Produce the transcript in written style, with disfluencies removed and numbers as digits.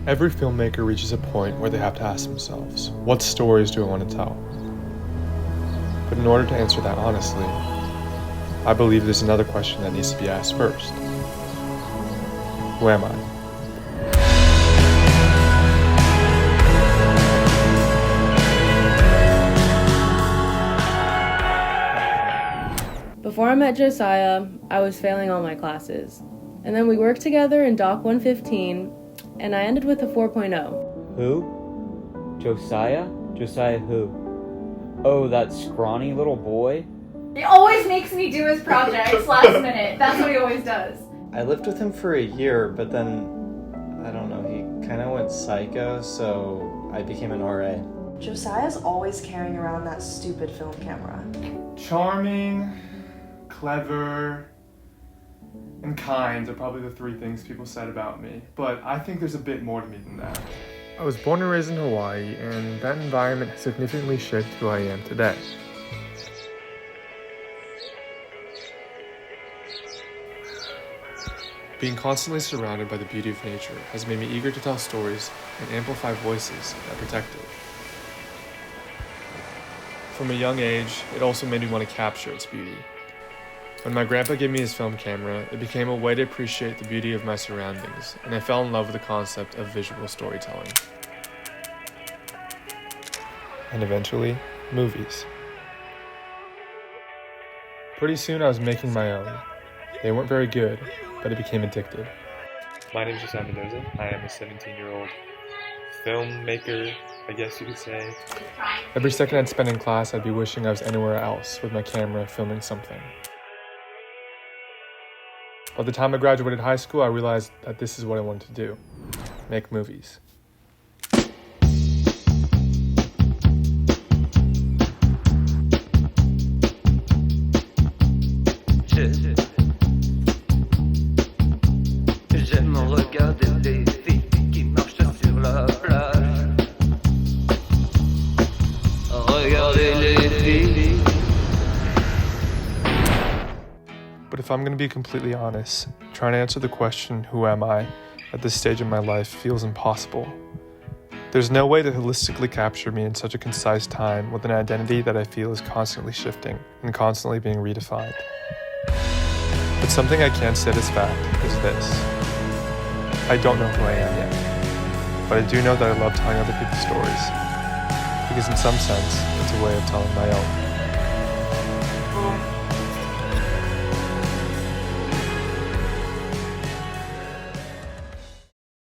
Every filmmaker reaches a point where they have to ask themselves, what stories do I want to tell? But in order to answer that honestly, I believe there's another question that needs to be asked first. Who am I? Before I met Josiah, I was failing all my classes. And then we worked together in Doc 115, and I ended with a 4.0. Who? Josiah? Josiah who? Oh, that scrawny little boy? He always makes me do his projects last minute. That's what he always does. I lived with him for a year, but then, I don't know, he kind of went psycho, so I became an RA. Josiah's always carrying around that stupid film camera. Charming, clever, and kind are probably the three things people said about me, but I think there's a bit more to me than that. I was born and raised in Hawaii, and that environment has significantly shaped who I am today. Being constantly surrounded by the beauty of nature has made me eager to tell stories and amplify voices that protect it. From a young age, it also made me want to capture its beauty. When my grandpa gave me his film camera, it became a way to appreciate the beauty of my surroundings, and I fell in love with the concept of visual storytelling. And eventually, movies. Pretty soon I was making my own. They weren't very good, but it became addictive. My name is Josiah Mendoza. I am a 17-year-old filmmaker, I guess you could say. Every second I'd spend in class, I'd be wishing I was anywhere else with my camera filming something. By the time I graduated high school, I realized that this is what I wanted to do: make movies. J'aime regarder les filles qui marchent sur la plage. Regardez les filles. But if I'm going to be completely honest, trying to answer the question, who am I, at this stage of my life feels impossible. There's no way to holistically capture me in such a concise time with an identity that I feel is constantly shifting and constantly being redefined. But something I can state as fact is this: I don't know who I am yet, but I do know that I love telling other people's stories, because in some sense, it's a way of telling my own.